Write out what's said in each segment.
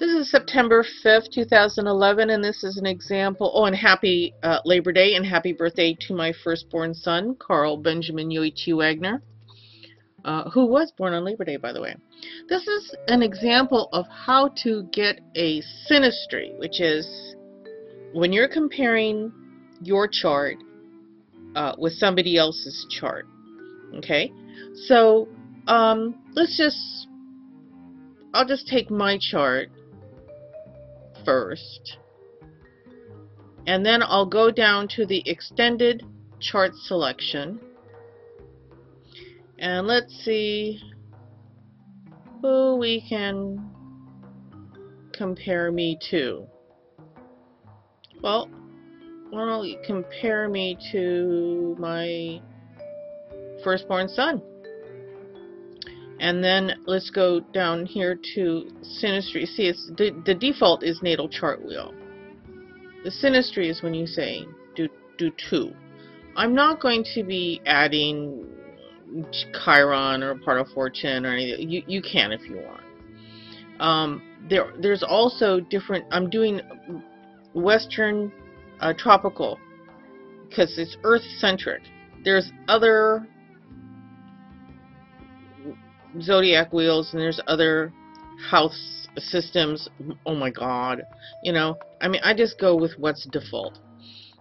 This is September 5th, 2011, and this is an example. Oh, and happy Labor Day and happy birthday to my firstborn son, Carl Benjamin Yoichi Wagner, who was born on Labor Day, by the way. This is an example of how to get a synastry, which is when you're comparing your chart with somebody else's chart. Okay, so I'll just take my chart first, and then I'll go down to the extended chart selection, and let's see who we can compare me to. Well, why don't you compare me to my firstborn son? And then let's go down here to Synastry. See, it's the default is natal chart wheel. The Synastry is when you say do two. I'm not going to be adding Chiron or part of fortune or anything. You can if you want. There's also different. I'm doing Western tropical because it's Earth centric. There's other zodiac wheels and there's other house systems. Oh my god, you know, I mean, I just go with what's default.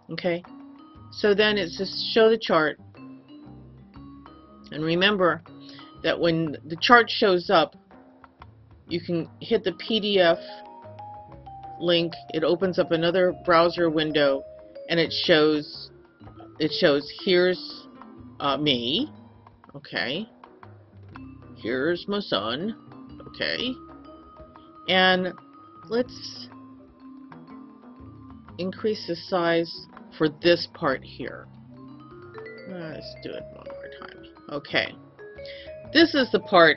Okay, so then it's just show the chart, and remember that when the chart shows up, you can hit the PDF link. It opens up another browser window, and it shows here's me. Okay, here's my son. Okay, and let's increase the size for this part here. Let's do it one more time. Okay, this is the part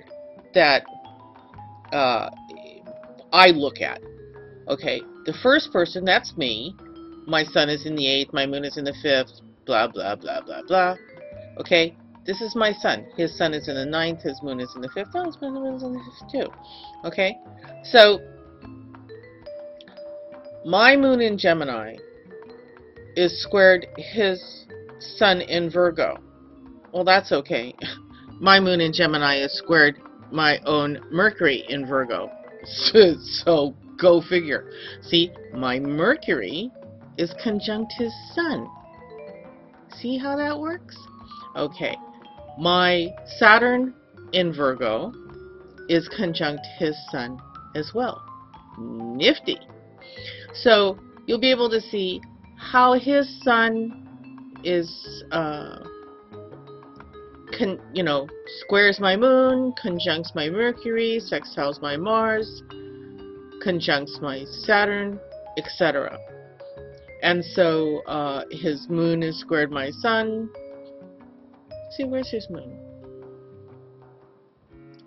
that I look at. Okay, the first person, that's me. My sun is in the 8th, my moon is in the 5th, blah blah blah blah blah. Okay, this is my sun. His sun is in the 9th, his moon is in the 5th. Oh, his moon is in the 5th too. Okay, so my moon in Gemini is squared his sun in Virgo. Well, that's okay. My moon in Gemini is squared my own Mercury in Virgo. So go figure. See, my Mercury is conjunct his sun. See how that works? Okay. My Saturn in Virgo is conjunct his sun as well. Nifty. So you'll be able to see how his sun is, squares my moon, conjuncts my Mercury, sextiles my Mars, conjuncts my Saturn, etc. And so his moon is squared my sun. See, where's his moon?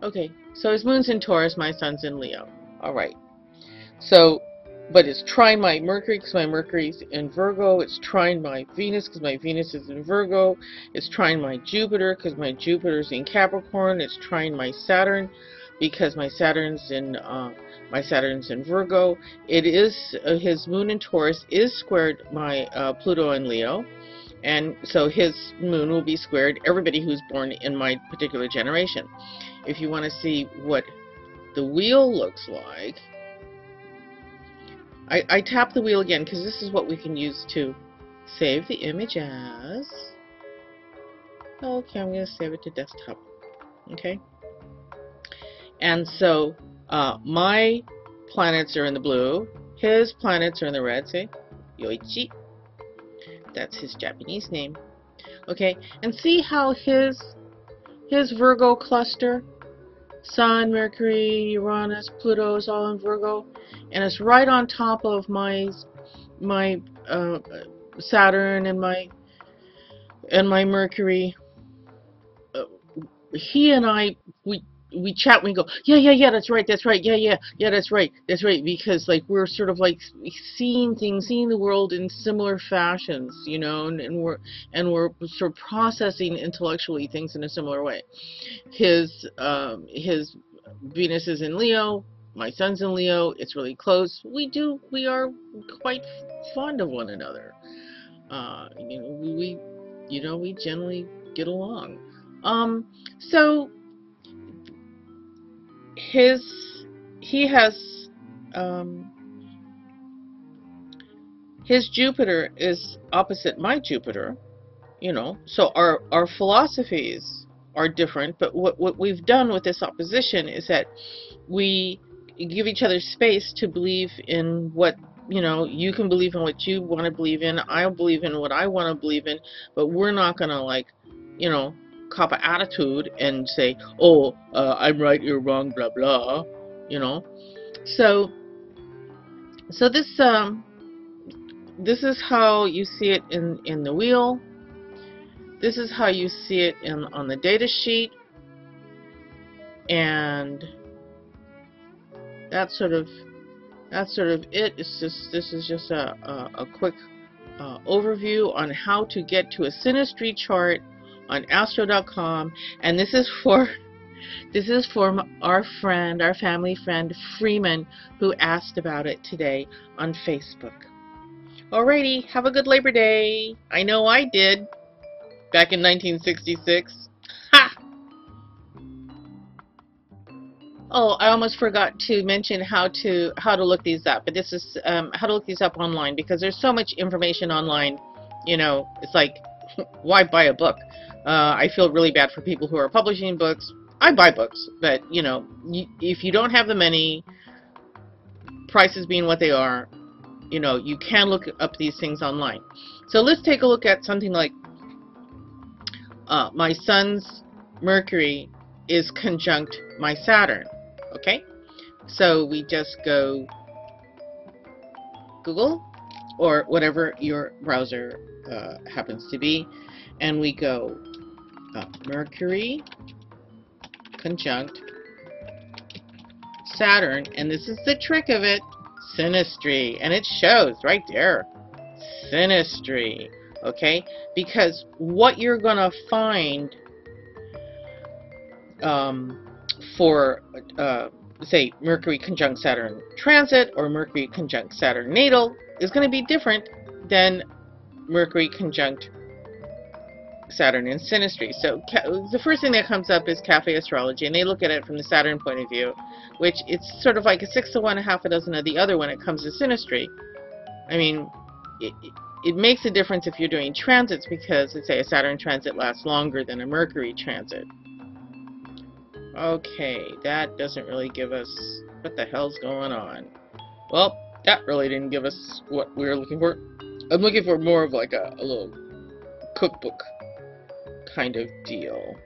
Okay, so his moon's in Taurus, my sun's in Leo. Alright. So, but it's trine my Mercury because my Mercury's in Virgo. It's trine my Venus because my Venus is in Virgo. It's trine my Jupiter because my Jupiter's in Capricorn. It's trine my Saturn because my Saturn's in Virgo. It is his moon in Taurus is squared my Pluto in Leo, and so his moon will be squared everybody who's born in my particular generation. If you want to see what the wheel looks like, I tap the wheel again because this is what we can use to save the image as. Okay, I'm going to save it to desktop. Okay. And so my planets are in the blue. His planets are in the red. See? Yoichi. That's his Japanese name. Okay. And see how his Virgo cluster, Sun, Mercury, Uranus, Pluto is all in Virgo, and it's right on top of my Saturn and my Mercury. He and I, we chat and we go, yeah, that's right, yeah, that's right, because like we're sort of like seeing the world in similar fashions, you know, and we're sort of processing intellectually things in a similar way. His Venus is in Leo, my son's in Leo. It's really close. We are quite fond of one another. We generally get along. So he has, his Jupiter is opposite my Jupiter, so our philosophies are different, but what we've done with this opposition is that we give each other space to believe in what, you can believe in what you want to believe in, I'll believe in what I want to believe in, but we're not going to cop an attitude and say, oh, I'm right, you're wrong, blah blah, so this is how you see it in the wheel. This is how you see it on the data sheet, and that's sort of it. This is just a quick overview on how to get to a Synastry chart on astro.com, and this is for our family friend Freeman, who asked about it today on Facebook. Alrighty, have a good Labor Day. I know I did back in 1966. Ha! Oh, I almost forgot to mention how to look these up. But this is how to look these up online, because there's so much information online. It's like, why buy a book? I feel really bad for people who are publishing books. I buy books, but if you don't have the money, prices being what they are, you can look up these things online. So let's take a look at something like my son's Mercury is conjunct my Saturn. Okay, so we just go Google or whatever your browser happens to be, and we go Mercury conjunct Saturn, and this is the trick of it, Synastry, and it shows right there, Synastry. Okay, because what you're gonna find for say Mercury conjunct Saturn transit or Mercury conjunct Saturn natal is going to be different than Mercury conjunct Saturn in Synastry. So the first thing that comes up is Cafe Astrology, and they look at it from the Saturn point of view, which it's sort of like a 6 to 1, a half a dozen of the other when it comes to Synastry. I mean, it makes a difference if you're doing transits, because let's say a Saturn transit lasts longer than a Mercury transit. Okay, that doesn't really give us what the hell's going on. Well, that really didn't give us what we were looking for. I'm looking for more of like a little cookbook kind of deal.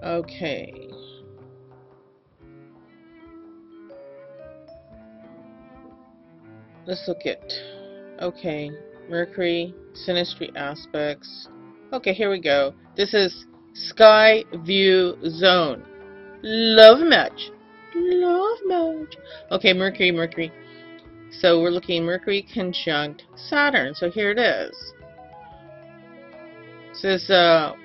Okay. Let's look at, okay, Mercury, Synastry aspects. Okay, here we go. This is Sky View Zone. Love match. Love match. Okay, Mercury. So we're looking Mercury conjunct Saturn. So here it is. It says,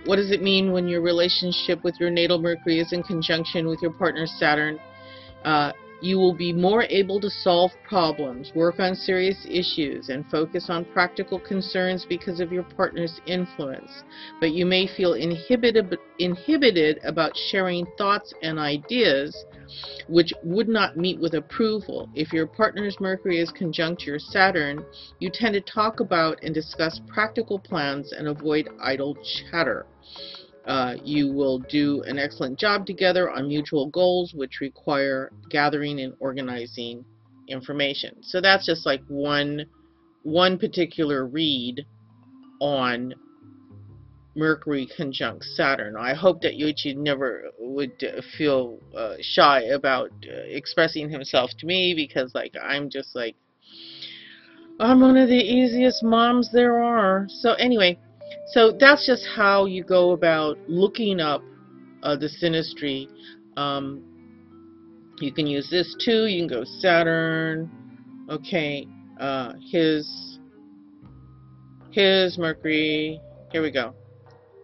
what does it mean when your relationship with your natal Mercury is in conjunction with your partner's Saturn? You will be more able to solve problems, work on serious issues, and focus on practical concerns because of your partner's influence. But you may feel inhibited about sharing thoughts and ideas which would not meet with approval. If your partner's Mercury is conjunct your Saturn, you tend to talk about and discuss practical plans and avoid idle chatter. You will do an excellent job together on mutual goals, which require gathering and organizing information. So that's just like one particular read on Mercury conjunct Saturn. I hope that Yuichi never would feel shy about expressing himself to me, because like I'm just like, I'm one of the easiest moms there are. So anyway, so that's just how you go about looking up the Synastry. You can use this too. You can go Saturn. Okay, his Mercury. Here we go.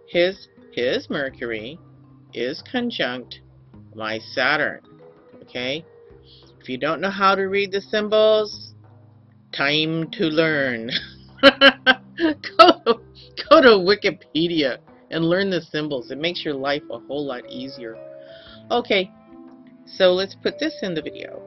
His Mercury is conjunct my Saturn. Okay? If you don't know how to read the symbols, time to learn. Go to Wikipedia and learn the symbols. It makes your life a whole lot easier. Okay, so let's put this in the video.